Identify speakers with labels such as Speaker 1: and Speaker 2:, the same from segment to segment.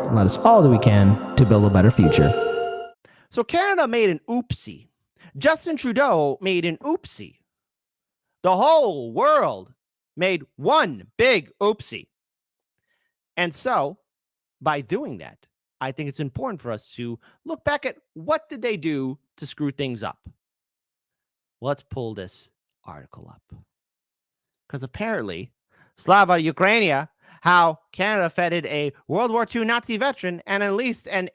Speaker 1: and let us all do we can to build a better future.
Speaker 2: So Canada made an oopsie. Justin Trudeau made an oopsie. The whole world made one big oopsie. And so, by doing that, I think it's important for us to look back at what did they do to screw things up. Let's pull this article up. Because apparently, Slava Ukrainia, how Canada feted a World War II Nazi veteran and unleashed an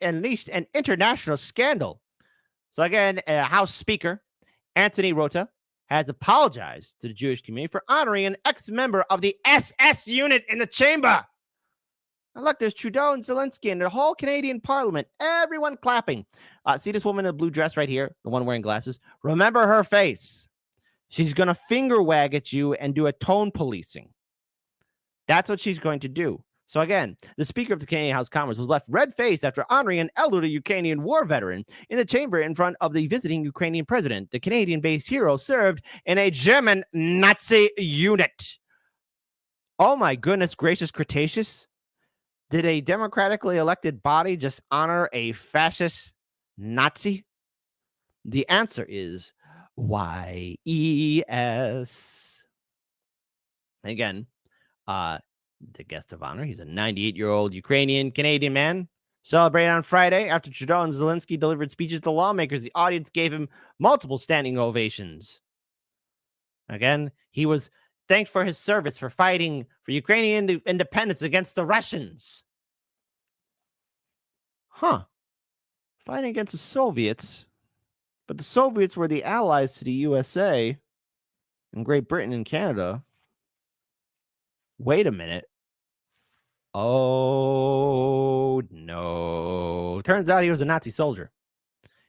Speaker 2: international scandal. So again, House Speaker Anthony Rota has apologized to the Jewish community for honoring an ex-member of the SS unit in the chamber. And look, there's Trudeau and Zelensky and the whole Canadian Parliament, everyone clapping. See this woman in the blue dress right here, the one wearing glasses? Remember her face. She's going to finger wag at you and do a tone policing. That's what she's going to do. So again, the Speaker of the Canadian House of Commons was left red-faced after honoring an elderly Ukrainian war veteran in the chamber in front of the visiting Ukrainian president. The Canadian-based hero served in a German Nazi unit. Oh my goodness gracious Cretaceous. Did a democratically elected body just honor a fascist Nazi? The answer is YES. Again, the guest of honor, he's a 98-year-old Ukrainian-Canadian man, celebrated on Friday after Trudeau and Zelensky delivered speeches to lawmakers. The audience gave him multiple standing ovations. Again, he was thanked for his service for fighting for Ukrainian independence against the Russians. Fighting against the Soviets. But the Soviets were the allies to the USA and Great Britain and Canada. Wait a minute. Oh, no. Turns out he was a Nazi soldier.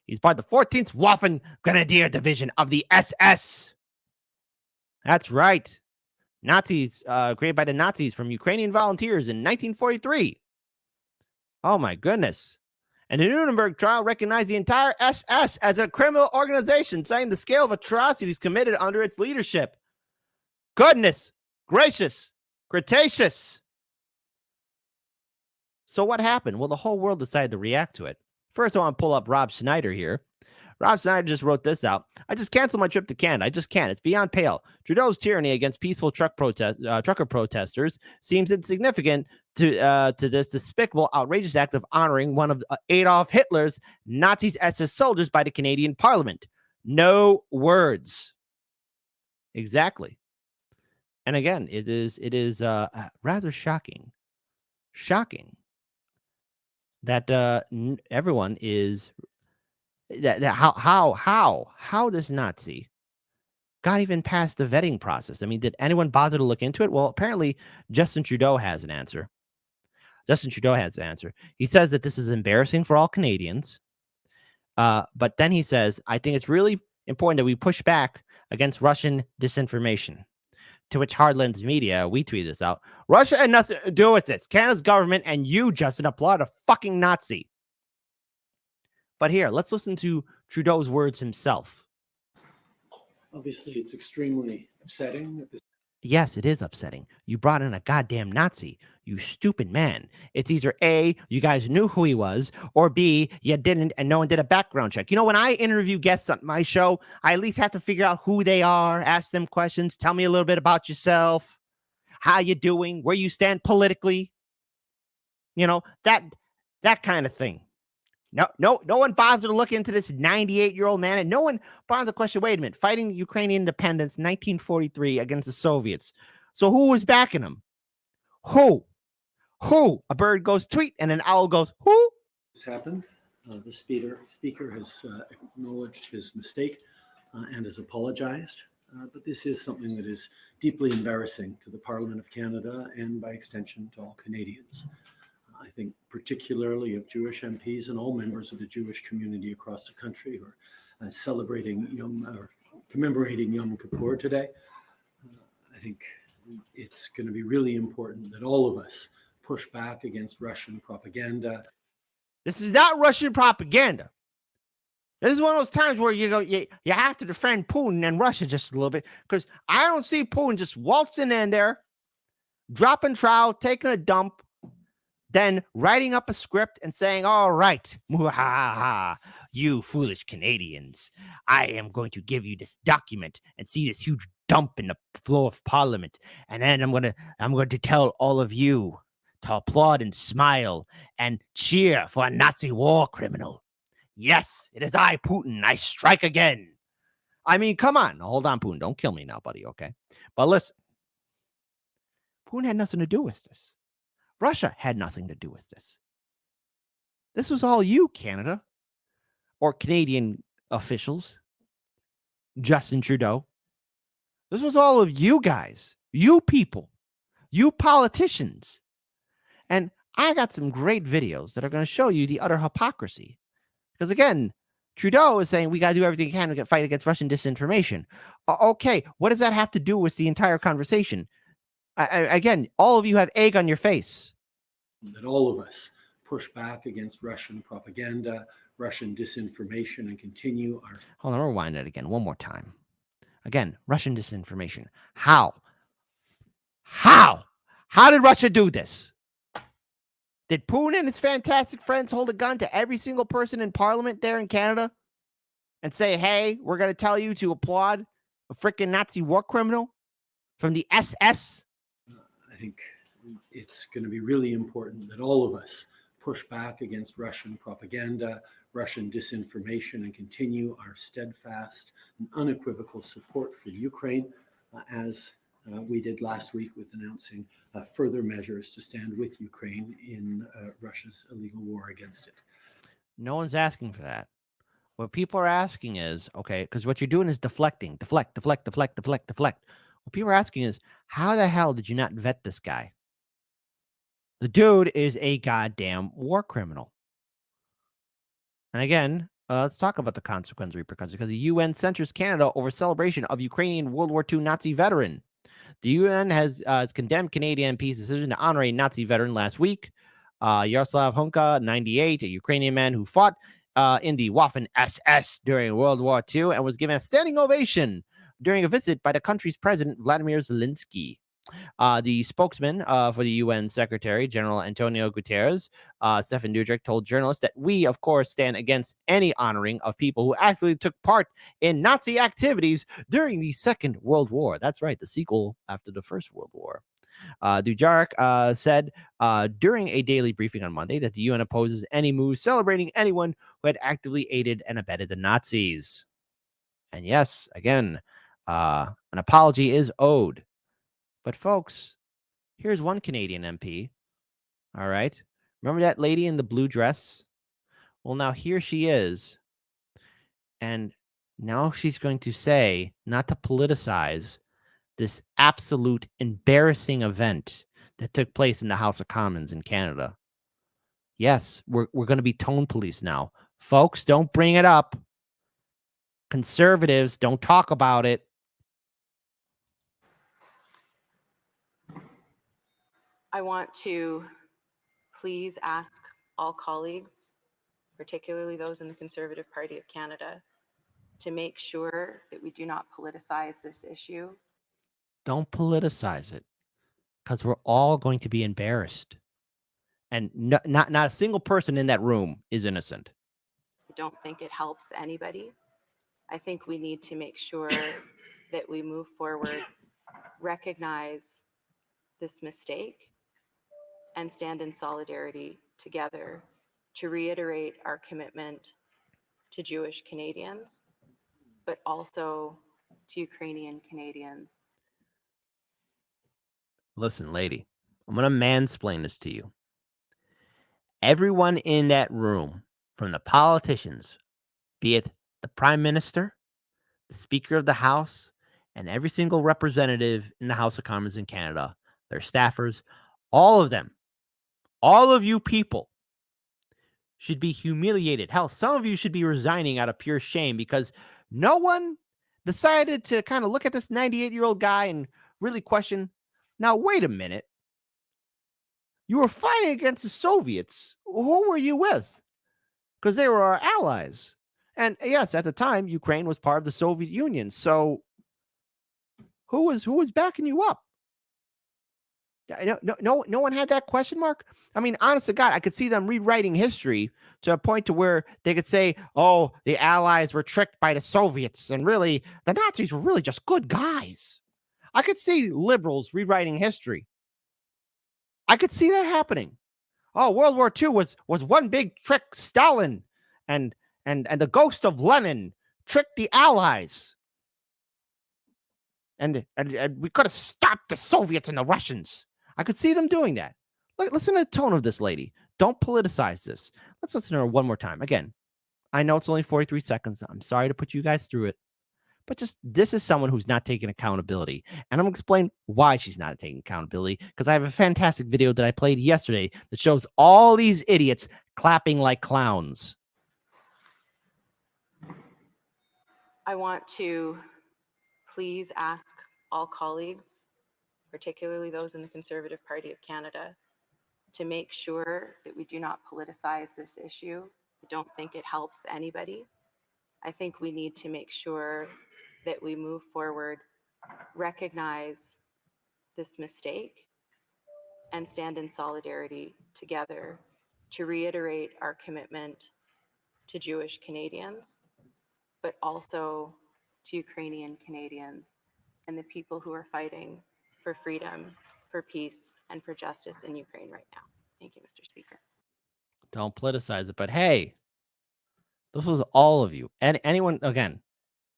Speaker 2: He's part of the 14th Waffen Grenadier Division of the SS. That's right. Nazis, created by the Nazis from Ukrainian volunteers in 1943. Oh, my goodness. And the Nuremberg trial recognized the entire SS as a criminal organization, citing the scale of atrocities committed under its leadership. Goodness gracious, Cretaceous. So what happened? Well, the whole world decided to react to it. First, I want to pull up Rob Schneider here. Rob Schneider just wrote this out. I just canceled my trip to Canada. I just can't. It's beyond pale. Trudeau's tyranny against peaceful trucker protesters seems insignificant to this despicable, outrageous act of honoring one of Adolf Hitler's Nazi SS soldiers by the Canadian Parliament. No words. Exactly. And again, it is rather shocking that everyone is how this Nazi got even past the vetting process. I mean, did anyone bother to look into it? Well, apparently Justin Trudeau has an answer. He says that this is embarrassing for all Canadians. But then he says, I think it's really important that we push back against Russian disinformation. To which Hardlands Media, we tweeted this out. Russia had nothing to do with this. Canada's government and you, Justin, applaud a fucking Nazi. But here, let's listen to Trudeau's words himself.
Speaker 3: Obviously, it's extremely upsetting that this.
Speaker 2: Yes, it is upsetting. You brought in a goddamn Nazi, you stupid man. It's either A, you guys knew who he was, or B, you didn't and no one did a background check. You know, when I interview guests on my show, I at least have to figure out who they are, ask them questions, tell me a little bit about yourself, how you doing, where you stand politically. You know, that kind of thing. No one bothered to look into this 98-year-old man, and no one bothered to question, wait a minute, fighting Ukrainian independence 1943 against the Soviets. So who was backing him? Who? A bird goes tweet, and an owl goes, who?
Speaker 3: This happened. The speaker has acknowledged his mistake and has apologized. But this is something that is deeply embarrassing to the Parliament of Canada and, by extension, to all Canadians. I think particularly of Jewish MPs and all members of the Jewish community across the country who are commemorating Yom Kippur today. I think it's going to be really important that all of us push back against Russian propaganda.
Speaker 2: This is not Russian propaganda. This is one of those times where you have to defend Putin and Russia just a little bit, because I don't see Putin just waltzing in there, dropping trowel, taking a dump, then writing up a script and saying, all right, muhaha, you foolish Canadians, I am going to give you this document and see this huge dump in the floor of Parliament. And then I'm going to tell all of you to applaud and smile and cheer for a Nazi war criminal. Yes, it is I, Putin. I strike again. I mean, come on. Hold on, Putin. Don't kill me now, buddy, okay? But listen, Putin had nothing to do with this. Russia had nothing to do with this. This was all you, Canada, or Canadian officials, Justin Trudeau. This was all of you guys, you people, you politicians. And I got some great videos that are going to show you the utter hypocrisy. Because again, Trudeau is saying we got to do everything we can to fight against Russian disinformation. Okay, what does that have to do with the entire conversation? Again, all of you have egg on your face.
Speaker 3: That all of us push back against Russian propaganda, Russian disinformation, and continue our...
Speaker 2: Hold on, rewind it again one more time. Again, Russian disinformation. How? How did Russia do this? Did Putin and his fantastic friends hold a gun to every single person in Parliament there in Canada and say, hey, we're going to tell you to applaud a freaking Nazi war criminal from the SS?
Speaker 3: I think it's going to be really important that all of us push back against Russian propaganda, Russian disinformation, and continue our steadfast and unequivocal support for Ukraine, as we did last week with announcing further measures to stand with Ukraine in Russia's illegal war against it.
Speaker 2: No one's asking for that. What people are asking is, okay, because what you're doing is deflecting, deflect. What people are asking is, how the hell did you not vet this guy? The dude is a goddamn war criminal. And again, let's talk about the consequence repercussions, because the UN censures Canada over celebration of Ukrainian World War II Nazi veteran. The UN has condemned Canadian MP's decision to honor a Nazi veteran last week. Yaroslav Hunka, 98, a Ukrainian man who fought in the Waffen SS during World War II and was given a standing ovation during a visit by the country's president, Vladimir Zelensky. The spokesman for the UN Secretary General Antonio Guterres, Stefan Dujarric, told journalists that we, of course, stand against any honoring of people who actually took part in Nazi activities during the Second World War. That's right, the sequel after the First World War. Dujarric said during a daily briefing on Monday that the UN opposes any move celebrating anyone who had actively aided and abetted the Nazis. And yes, again, an apology is owed. But folks, here's one Canadian MP. All right. Remember that lady in the blue dress? Well, now here she is. And now she's going to say, not to politicize this absolute embarrassing event that took place in the House of Commons in Canada. Yes, we're going to be tone police now. Folks, don't bring it up. Conservatives, don't talk about it.
Speaker 4: I want to please ask all colleagues, particularly those in the Conservative Party of Canada, to make sure that we do not politicize this issue.
Speaker 2: Don't politicize it, because we're all going to be embarrassed. And not a single person in that room is innocent.
Speaker 4: I don't think it helps anybody. I think we need to make sure that we move forward, recognize this mistake, and stand in solidarity together to reiterate our commitment to Jewish Canadians, but also to Ukrainian Canadians.
Speaker 2: Listen, lady, I'm going to mansplain this to you. Everyone in that room, from the politicians, be it the Prime Minister, the Speaker of the House, and every single representative in the House of Commons in Canada, their staffers, all of them, all of you people should be humiliated. Hell, some of you should be resigning out of pure shame because no one decided to kind of look at this 98-year-old guy and really question, now, wait a minute. You were fighting against the Soviets. Who were you with? Because they were our allies. And yes, at the time, Ukraine was part of the Soviet Union. So who was backing you up? No one had that question mark. I mean, honest to God, I could see them rewriting history to a point to where they could say, "Oh, the Allies were tricked by the Soviets, and really, the Nazis were really just good guys." I could see liberals rewriting history. I could see that happening. Oh, World War II was one big trick. Stalin and the ghost of Lenin tricked the Allies, and we could have stopped the Soviets and the Russians. I could see them doing that. Listen to the tone of this lady. Don't politicize this. Let's listen to her one more time. Again, I know it's only 43 seconds. I'm sorry to put you guys through it. But just this is someone who's not taking accountability. And I'm going to explain why she's not taking accountability, because I have a fantastic video that I played yesterday that shows all these idiots clapping like clowns.
Speaker 4: I want to please ask all colleagues, particularly those in the Conservative Party of Canada, to make sure that we do not politicize this issue. I don't think it helps anybody. I think we need to make sure that we move forward, recognize this mistake, and stand in solidarity together to reiterate our commitment to Jewish Canadians, but also to Ukrainian Canadians and the people who are fighting for freedom, for peace, and for justice in Ukraine right now. Thank you, Mr. Speaker.
Speaker 2: Don't politicize it. But hey, this was all of you. And anyone, again,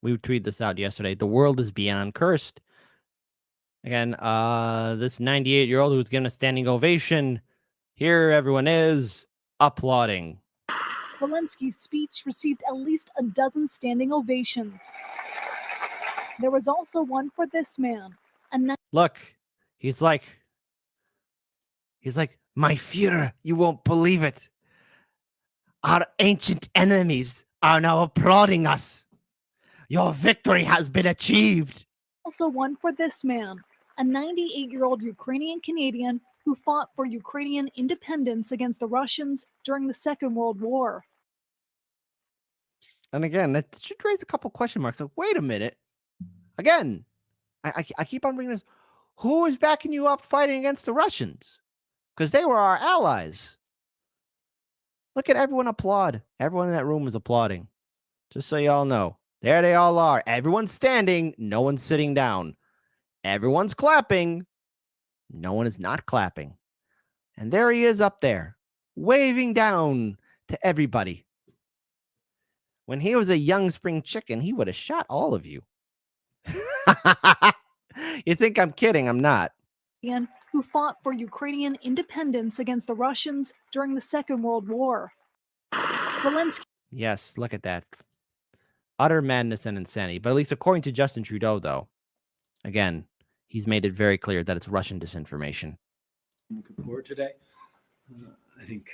Speaker 2: we tweeted this out yesterday. The world is beyond cursed. Again, this 98-year-old who was given a standing ovation. Here everyone is applauding.
Speaker 5: Zelensky's speech received at least a dozen standing ovations. There was also one for this man.
Speaker 2: Look, he's like, my Führer, you won't believe it. Our ancient enemies are now applauding us. Your victory has been achieved.
Speaker 5: Also one for this man, a 98-year-old Ukrainian Canadian who fought for Ukrainian independence against the Russians during the Second World War.
Speaker 2: And again, that should raise a couple question marks. Like, wait a minute. Again, I keep on bringing this. Who is backing you up fighting against the Russians? Because they were our allies. Look at everyone applaud. Everyone in that room is applauding. Just so you all know. There they all are. Everyone's standing. No one's sitting down. Everyone's clapping. No one is not clapping. And there he is up there, waving down to everybody. When he was a young spring chicken, he would have shot all of you. You think I'm kidding? I'm not.
Speaker 5: Who fought for Ukrainian independence against the Russians during the Second World War. Zelensky.
Speaker 2: Yes, look at that. Utter madness and insanity. But at least according to Justin Trudeau, though, again, he's made it very clear that it's Russian disinformation.
Speaker 3: Looking forward today. I think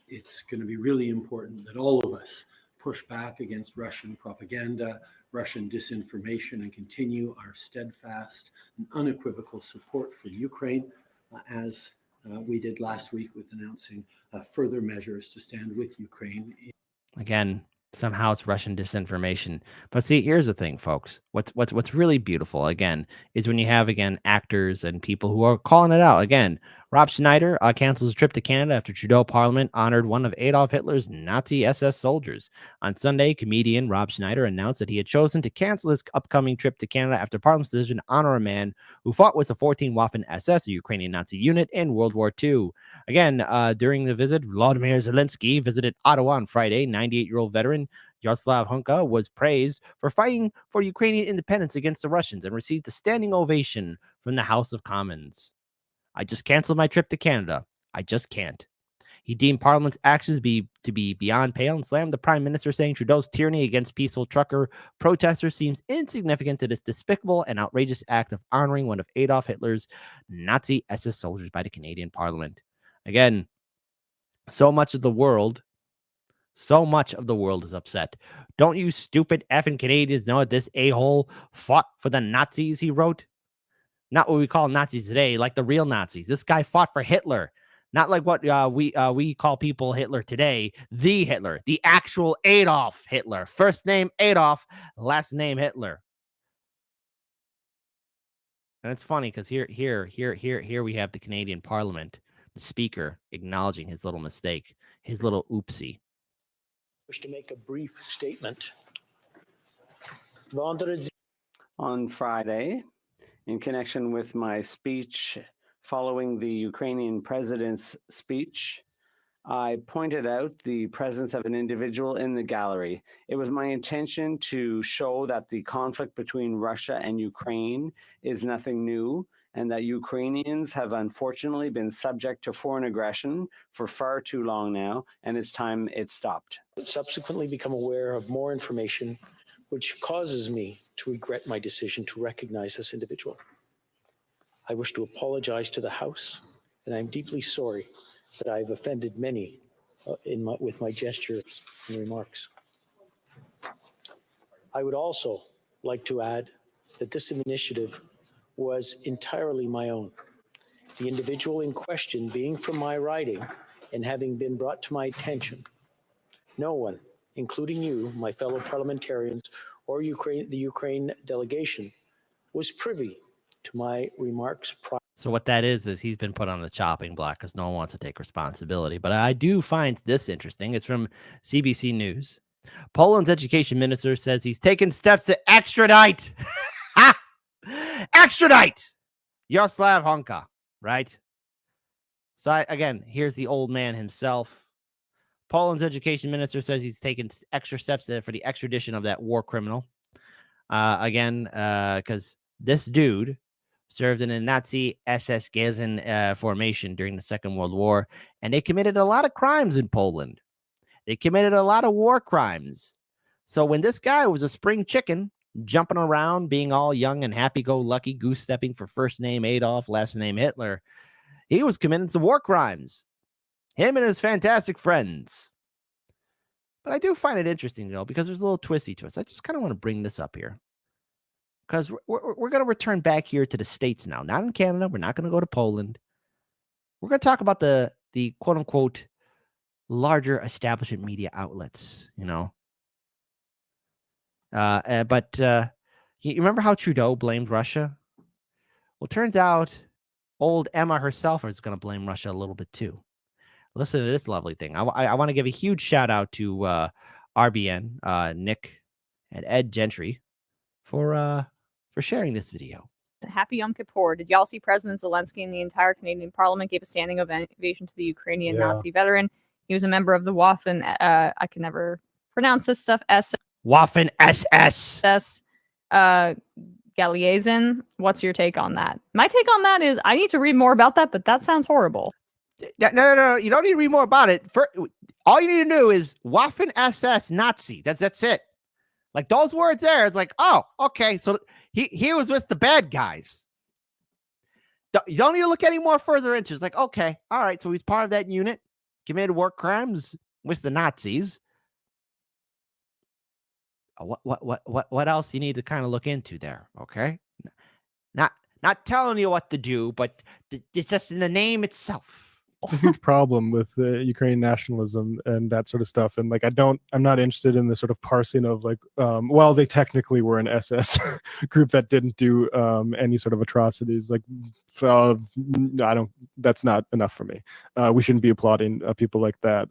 Speaker 3: it's going to be really important that all of us push back against Russian propaganda, Russian disinformation, and continue our steadfast and unequivocal support for Ukraine, as we did last week with announcing further measures to stand with Ukraine.
Speaker 2: Again, somehow it's Russian disinformation. But see, here's the thing, folks. What's really beautiful, again, is when you have, again, actors and people who are calling it out. Again, Rob Schneider cancels a trip to Canada after Trudeau Parliament honored one of Adolf Hitler's Nazi SS soldiers. On Sunday, comedian Rob Schneider announced that he had chosen to cancel his upcoming trip to Canada after Parliament's decision to honor a man who fought with the 14 Waffen SS, a Ukrainian Nazi unit, in World War II. Again, during the visit, Volodymyr Zelensky visited Ottawa on Friday. 98-year-old veteran Yaroslav Hunka was praised for fighting for Ukrainian independence against the Russians and received a standing ovation from the House of Commons. I just canceled my trip to Canada. I just can't. He deemed Parliament's actions to be beyond pale and slammed the Prime Minister, saying Trudeau's tyranny against peaceful trucker protesters seems insignificant to this despicable and outrageous act of honoring one of Adolf Hitler's Nazi SS soldiers by the Canadian Parliament. Again, so much of the world is upset. Don't you stupid effing Canadians know that this a-hole fought for the Nazis, he wrote? Not what we call Nazis today, like the real Nazis. This guy fought for Hitler. Not like what we call people Hitler today. The Hitler, the actual Adolf Hitler. First name Adolf, last name Hitler. And it's funny because here we have the Canadian Parliament, the Speaker acknowledging his little mistake, his little oopsie.
Speaker 6: Wish to make a brief statement.
Speaker 7: On Friday, in connection with my speech following the Ukrainian president's speech, I pointed out the presence of an individual in the gallery. It was my intention to show that the conflict between Russia and Ukraine is nothing new, and that Ukrainians have unfortunately been subject to foreign aggression for far too long now, and it's time it stopped.
Speaker 6: Subsequently become aware of more information which causes me to regret my decision to recognize this individual. I wish to apologize to the House, and I'm deeply sorry that I've offended many with my gestures and remarks. I would also like to add that this initiative was entirely my own. The individual in question being from my riding and having been brought to my attention. No one, including you, my fellow parliamentarians, or the Ukraine delegation, was privy to my remarks prior.
Speaker 2: So what that is he's been put on the chopping block because no one wants to take responsibility. But I do find this interesting. It's from CBC News. Poland's education minister says he's taken steps to extradite. Extradite Yaroslav Honka, right? So again, here's the old man himself. Poland's education minister says he's taken extra steps for the extradition of that war criminal. Because this dude served in a Nazi SS Gesen formation during the Second World War, and they committed a lot of crimes in Poland. They committed a lot of war crimes. So when this guy was a spring chicken, jumping around, being all young and happy-go-lucky, goose-stepping for first name Adolf, last name Hitler, he was committing some war crimes. Him and his fantastic friends. But I do find it interesting, though, because there's a little twisty twist. I just kind of want to bring this up here. Because we're going to return back here to the States now. Not in Canada. We're not going to go to Poland. We're going to talk about the quote-unquote larger establishment media outlets, you know. But you remember how Trudeau blamed Russia? Well, turns out old Emma herself is going to blame Russia a little bit too. Listen to this lovely thing. I want to give a huge shout out to RBN, Nick, and Ed Gentry for sharing this video.
Speaker 8: Happy Yom Kippur. Did y'all see President Zelensky and the entire Canadian Parliament gave a standing ovation to the Ukrainian Nazi veteran? He was a member of the Waffen, I can never pronounce this stuff,
Speaker 2: Waffen SS.
Speaker 8: Galiazin. What's your take on that? My take on that is I need to read more about that, but that sounds horrible.
Speaker 2: No. You don't need to read more about it. All you need to do is Waffen SS Nazi. That's it. Like those words there, it's like, oh, okay. So he was with the bad guys. You don't need to look any more further into it. It's like, okay, all right. So he's part of that unit, committed war crimes with the Nazis. What else you need to kind of look into there? Okay, not telling you what to do, but it's just in the name itself.
Speaker 9: It's a huge problem with Ukrainian nationalism and that sort of stuff. And like, I'm not interested in the sort of parsing of like, well, they technically were an SS group that didn't do any sort of atrocities. Like, that's not enough for me. We shouldn't be applauding people like that.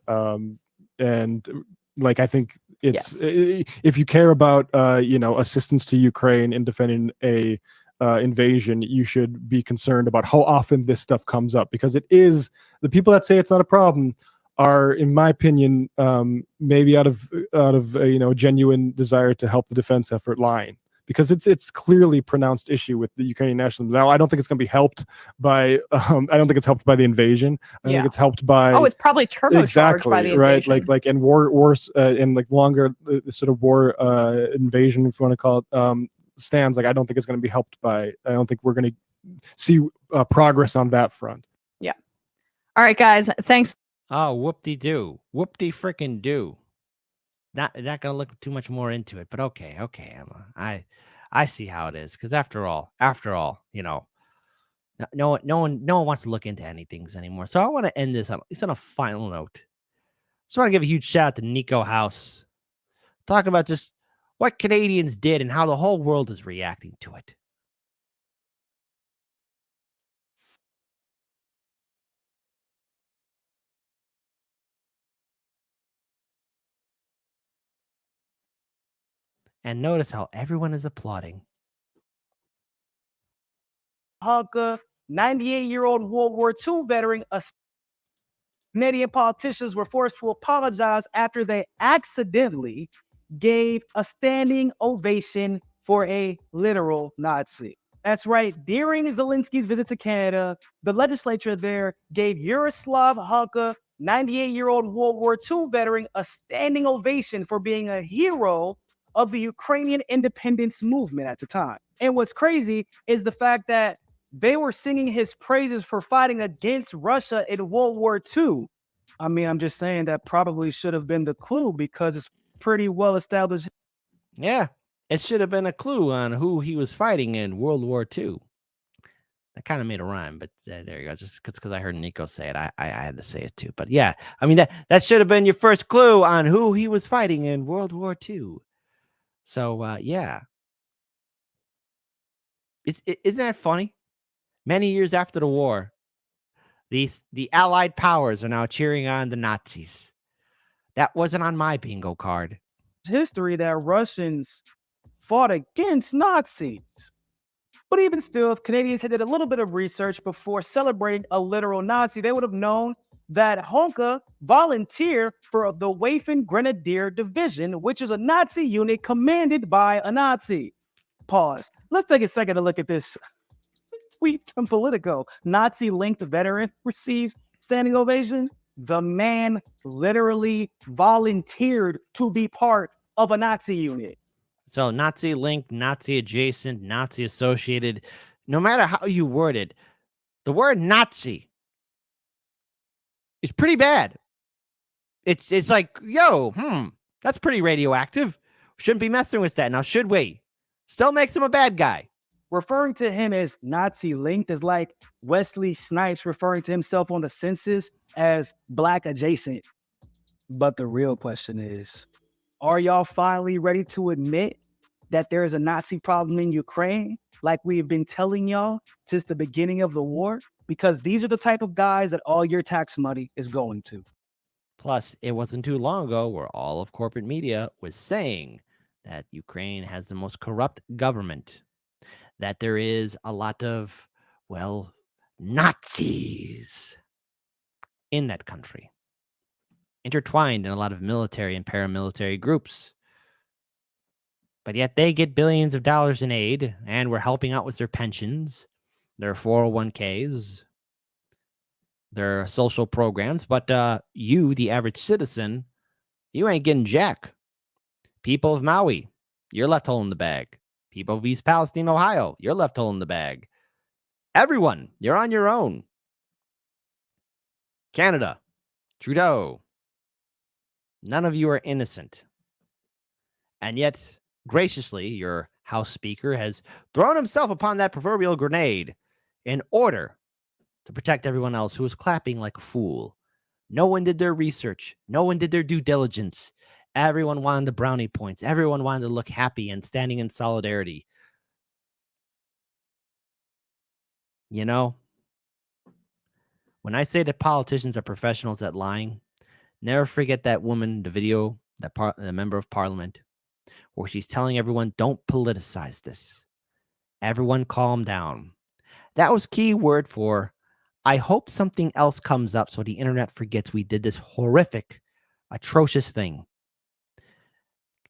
Speaker 9: And like, I think it's, if you care about, assistance to Ukraine in defending a invasion, you should be concerned about how often this stuff comes up, because it is, the people that say it's not a problem are, in my opinion, maybe out of a genuine desire to help the defense effort lying, because it's clearly pronounced issue with the Ukrainian nationalism. Now, I don't think it's going to be helped by I don't think it's helped by the invasion. I think it's helped by
Speaker 8: it's probably turbocharged by the invasion.
Speaker 9: Right, like and wars and like longer sort of war invasion, if you want to call it, stands. Like, I don't think it's going to be helped by, I don't think we're going to see progress on that front.
Speaker 8: Yeah. All right, guys. Thanks.
Speaker 2: Oh, whoop-de-doo. Whoop-de-frickin-do. Not going to look too much more into it, but okay, Emma. I see how it is, because after all, no one wants to look into anything anymore. So I want to end this on a final note. Just want to give a huge shout out to Nico House. Talking about just what Canadians did and how the whole world is reacting to it. And notice how everyone is applauding.
Speaker 10: Hunka, 98-year-old World War II veteran, Canadian politicians were forced to apologize after they accidentally gave a standing ovation for a literal Nazi. That's right. During Zelensky's visit to Canada, the legislature there gave Yaroslav Hunka, 98-year-old World War II veteran, a standing ovation for being a hero of the Ukrainian independence movement at the time. And what's crazy is the fact that they were singing his praises for fighting against Russia in World War II. I mean, I'm just saying that probably should have been the clue because it's pretty well established.
Speaker 2: Yeah, it should have been a clue on who he was fighting in World War II. That kind of made a rhyme, but there you go. Just because I heard Nico say it, I had to say it too. But yeah, I mean, that should have been your first clue on who he was fighting in World War II. So, yeah. Isn't that funny? Many years after the war, the Allied powers are now cheering on the Nazis. That wasn't on my bingo card.
Speaker 10: History that Russians fought against Nazis. But even still, if Canadians had did a little bit of research before celebrating a literal Nazi, they would have known that Honka volunteered for the Waffen Grenadier Division, which is a Nazi unit commanded by a Nazi. Pause. Let's take a second to look at this tweet from Politico. Nazi-linked veteran receives standing ovation. The man literally volunteered to be part of a Nazi unit.
Speaker 2: So Nazi linked, Nazi adjacent, Nazi associated, no matter how you word it, the word Nazi is pretty bad. It's like, yo, that's pretty radioactive. Shouldn't be messing with that. Now, should we? Still makes him a bad guy.
Speaker 10: Referring to him as Nazi linked is like Wesley Snipes referring to himself on the census as black adjacent. But the real question is, are y'all finally ready to admit that there is a Nazi problem in Ukraine, like we've been telling y'all since the beginning of the war? Because these are the type of guys that all your tax money is going to.
Speaker 2: Plus, it wasn't too long ago where all of corporate media was saying that Ukraine has the most corrupt government, that there is a lot of, well, Nazis in that country, intertwined in a lot of military and paramilitary groups. But yet they get billions of dollars in aid, and we're helping out with their pensions, their 401ks, their social programs. But you, the average citizen, you ain't getting jack. People of Maui, you're left holding the bag. People of East Palestine, Ohio, you're left holding the bag. Everyone, you're on your own. Canada, Trudeau, none of you are innocent. And yet, graciously, your House Speaker has thrown himself upon that proverbial grenade in order to protect everyone else who is clapping like a fool. No one did their research. No one did their due diligence. Everyone wanted the brownie points. Everyone wanted to look happy and standing in solidarity. You know, when I say that politicians are professionals at lying, never forget that woman, the video, the member of parliament, where she's telling everyone, don't politicize this. Everyone calm down. That was key word for, I hope something else comes up so the internet forgets we did this horrific, atrocious thing.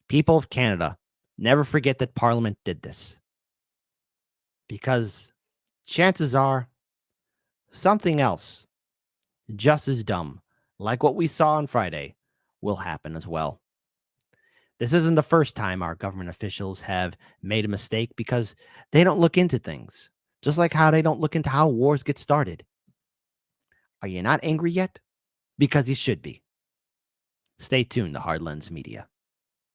Speaker 2: People of Canada, never forget that Parliament did this. Because chances are something else, just as dumb, like what we saw on Friday, will happen as well. This isn't the first time our government officials have made a mistake because they don't look into things, just like how they don't look into how wars get started. Are you not angry yet? Because you should be. Stay tuned to Hard Lens Media.